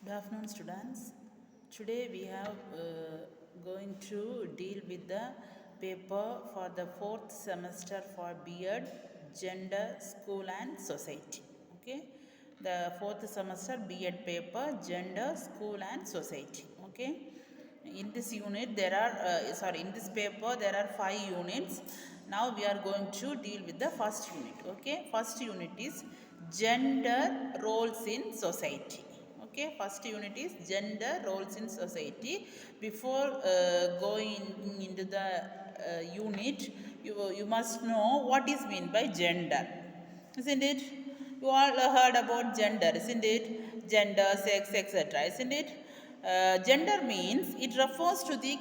Good afternoon, students. Today we have going to deal with the paper for the fourth semester for B.Ed, Gender, School and Society. Okay, the fourth semester B.Ed paper, Gender, School and Society. Okay, in this unit there are in this paper there are 5 units. Now we are going to deal with the first unit. Okay, first unit is gender roles in society. Okay, first unit is gender roles in society. Before going into the unit, you must know what is meant by gender, isn't it? You all heard about gender, isn't it? Gender, sex, etc., isn't it? Gender means it refers to the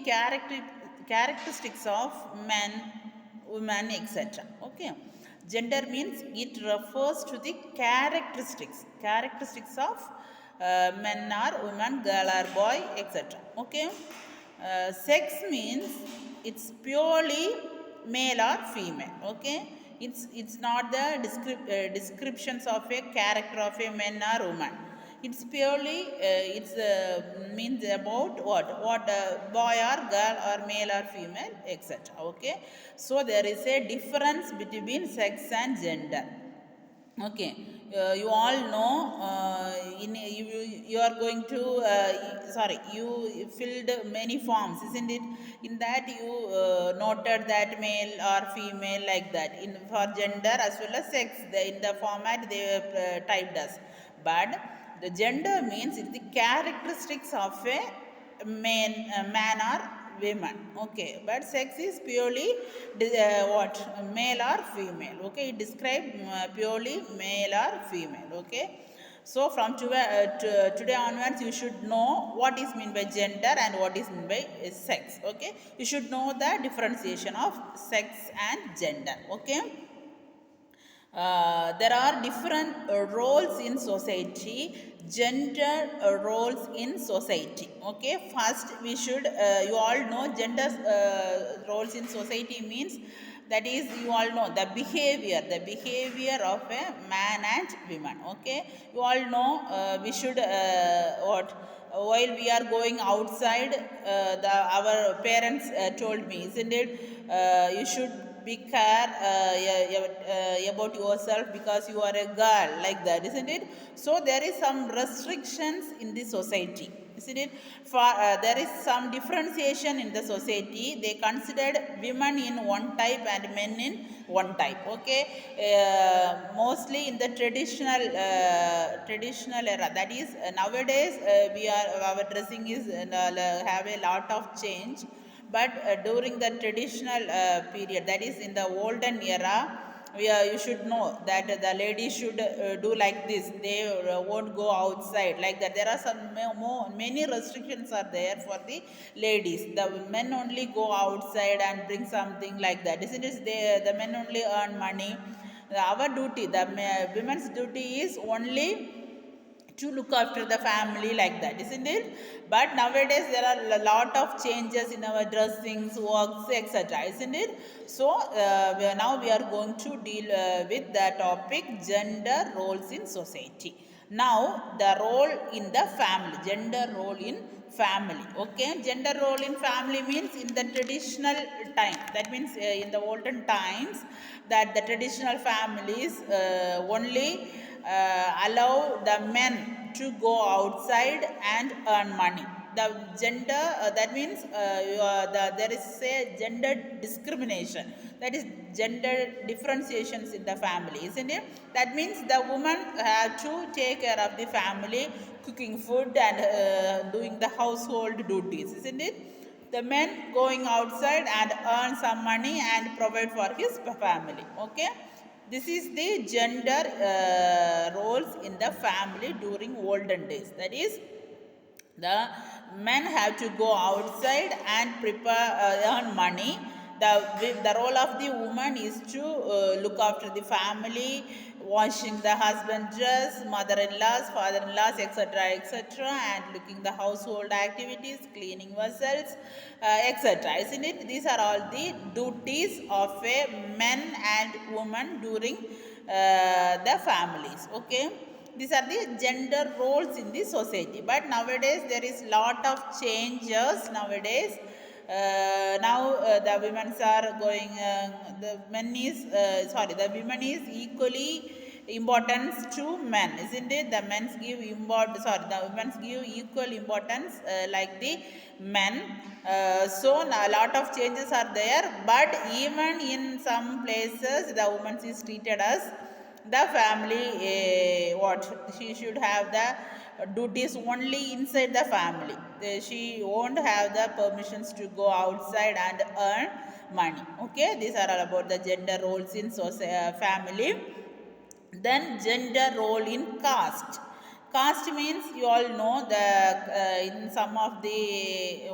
characteristics of men, women, etc. Okay. Gender means it refers to the characteristics of men or women, girl or boy, etc. Okay. Sex means it's purely male or female. Okay, it's not the descriptions of a character of a man or woman. It's purely it's means about what boy or girl or male or female, etc. Okay, so there is a difference between sex and gender. Okay, you all know you are going to you filled many forms, isn't it? In that you noted that male or female, like that, in for gender as well as sex, in the format they typed us. But the gender means it's the characteristics of a man or women. Okay, but sex is purely what, male or female. Okay, it describes purely male or female. Okay, so from today onwards you should know what is meant by gender and what is meant by sex. Okay, you should know the differentiation of sex and gender. Okay, there are different roles in society, gender roles in society. Okay, first we should you all know gender roles in society means, that is, you all know the behavior of a man and woman. Okay, you all know we should what while we are going outside, our parents told me, isn't it? You should be care about yourself because you are a girl, like that, isn't it? So there is some restrictions in the society, isn't it? For there is some differentiation in the society. They considered women in one type and men in one type. Okay, mostly in the traditional era, that is, nowadays we are our dressing is have a lot of change. But during the traditional period, that is in the olden era, you should know that the ladies should do like this. They won't go outside, like that. There are some many restrictions are there for the ladies. The men only go outside and bring something, like that, isn't it? The men only earn money. Our duty, the women's duty, is only to look after the family, like that, isn't it? But nowadays there are a lot of changes in our dressings, works, etc., isn't it? So now we are going to deal with the topic gender roles in society. Now the role in the family, gender role in family. Okay, gender role in family means in the traditional time, that means in the olden times, that the traditional families only allow the men to go outside and earn money. The gender, that means there is a gender discrimination, that is gender differentiations in the family, isn't it? That means the woman have to take care of the family, cooking food and doing the household duties, isn't it? The men going outside and earn some money and provide for his family. Okay, this is the gender roles in the family during olden days. That is, the men have to go outside and prepare earn money. The role of the woman is to look after the family, washing the husband's dress, mother-in-laws, father-in-laws, etc., etc., and looking the household activities, cleaning vessels, etc., isn't it? These are all the duties of a men and woman during the families. Okay, These are the gender roles in the society. But nowadays there is lot of changes nowadays. Now the women are going, the men is, the women is equally importance to men, isn't it? The men's give the women's give equal importance like the men. So a lot of changes are there, but even in some places the woman is treated as the family, what she should have the duties only inside the family. She won't have the permissions to go outside and earn money. Okay, these are all about the gender roles in family. Then gender role in caste. Caste means you all know the in some of the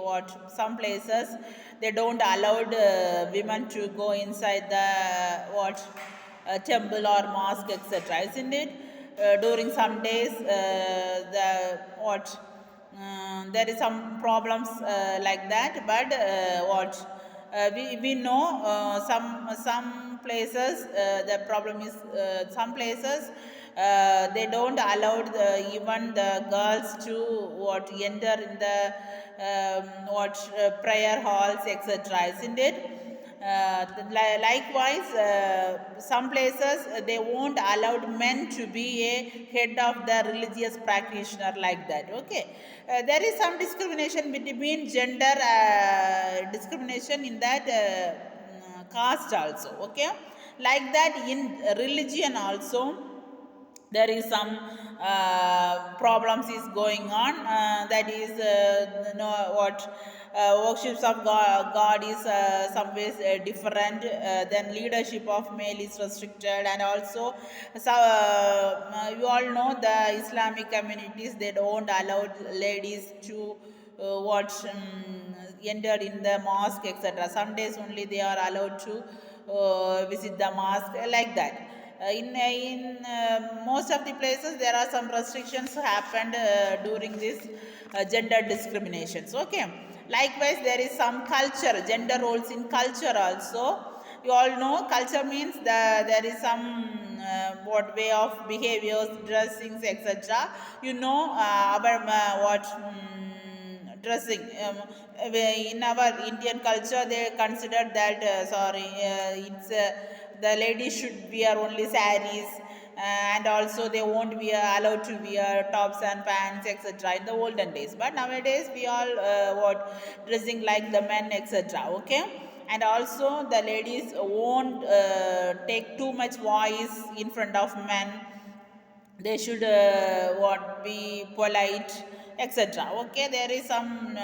some places they don't allowed women to go inside the temple or mosque, etc. Isn't it? During some days the there is some problems like that, but we know some places the problem is some places they don't allow even the girls to enter in the prayer halls, etc. Isn't it? Likewise, some places they won't allow men to be a head of the religious practitioner like that. Okay, there is some discrimination between gender, discrimination in that caste also. Okay, like that in religion also there is some problems is going on, that is worships of God is some ways different, then leadership of male is restricted, and also so you all know the Islamic communities they don't allow ladies to enter in the mosque, etc. Some days only they are allowed to visit the mosque, like that. In most of the places there are some restrictions happened during this gender discriminations. Okay, likewise there is some culture, gender roles in culture also. You all know culture means there is some what way of behaviors, dressings, etc. You know our dressing, in our Indian culture they consider that it's the ladies should wear only saris, and also they won't be allowed to wear tops and pants, etc. in the olden days. But nowadays we all dressing like the men, etc. Okay, and also the ladies won't take too much voice in front of men. They should be polite, etc. Okay, there is some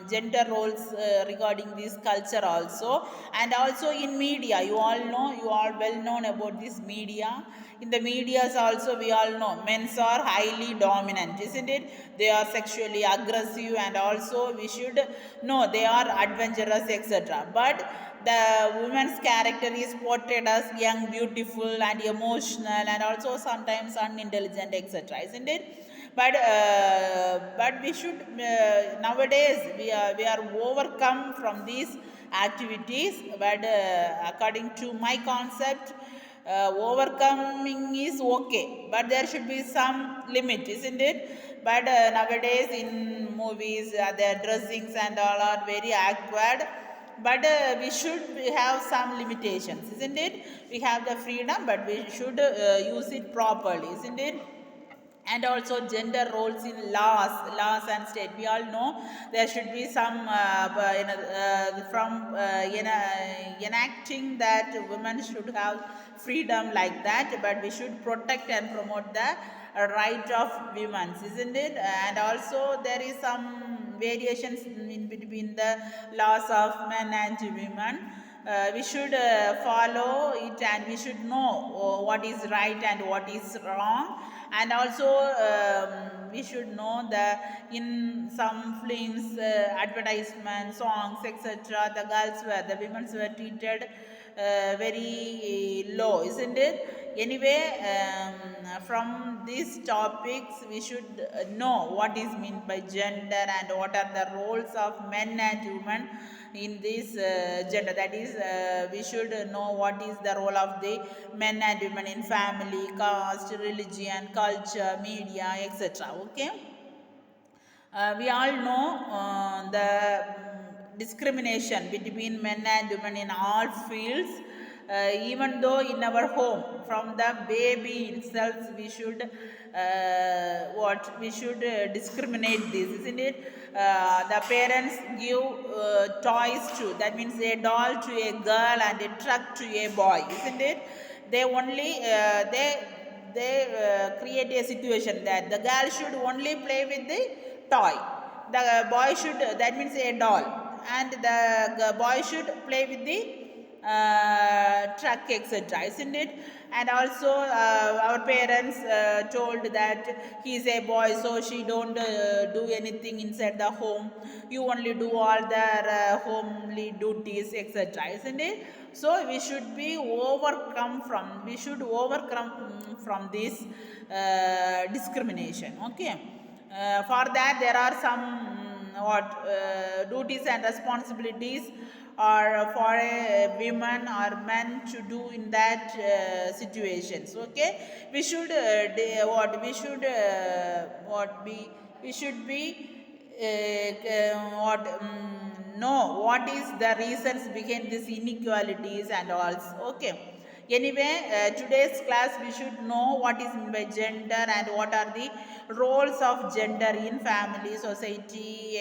gender roles regarding this culture also. And also in media, you all know, you are well known about this media. In the medias also we all know men are highly dominant, isn't it? They are sexually aggressive, and also we should know they are adventurous, etc. But the woman's character is portrayed as young, beautiful, and emotional, and also sometimes unintelligent, etc. Isn't it? But we should nowadays we are overcome from these activities. But according to my concept, overcoming is okay, but there should be some limit, isn't it? But nowadays in movies, their dressings and all are very awkward. But we should have some limitations, isn't it? We have the freedom, but we should use it properly, isn't it? And also gender roles in laws and state. We all know there should be some from enacting that women should have freedom like that, but we should protect and promote the right of women, isn't it? And also there is some variations in between the laws of men and women. We should follow it, and we should know what is right and what is wrong. And also we should know that in some films, advertisements, songs, etc., the women were treated very low, isn't it? Anyway, from these topics we should know what is meant by gender and what are the roles of men and women in this gender. That is, we should know what is the role of the men and women in family, caste, religion, culture, media, etc. Okay. We all know the discrimination between men and women in all fields. Even though in our home, from the baby itself, we should discriminate this, isn't it? The parents give toys to, that means a doll to a girl and a truck to a boy, isn't it? They only create a situation that the girl should only play with the toy, the boy should, that means a doll, and the boy should play with the truck, etc., isn't it? And also our parents told that he is a boy, so she don't do anything inside the home, you only do all the homely duties, etc., isn't it? So we should overcome from this discrimination. Okay. For that there are some duties and responsibilities or for a women or men to do in that situations. Okay. We should we should be know what is the reasons behind these inequalities and all. Okay. Anyway, today's class we should know what is meant by gender and what are the roles of gender in family, society,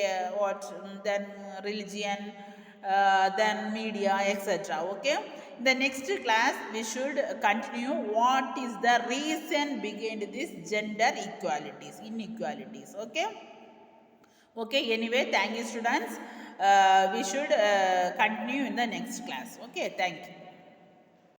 then religion, then media, etc. Okay. In the next class we should continue what is the reason behind this gender inequalities. Okay. Okay. Anyway, thank you, students. We should continue in the next class. Okay. Thank you.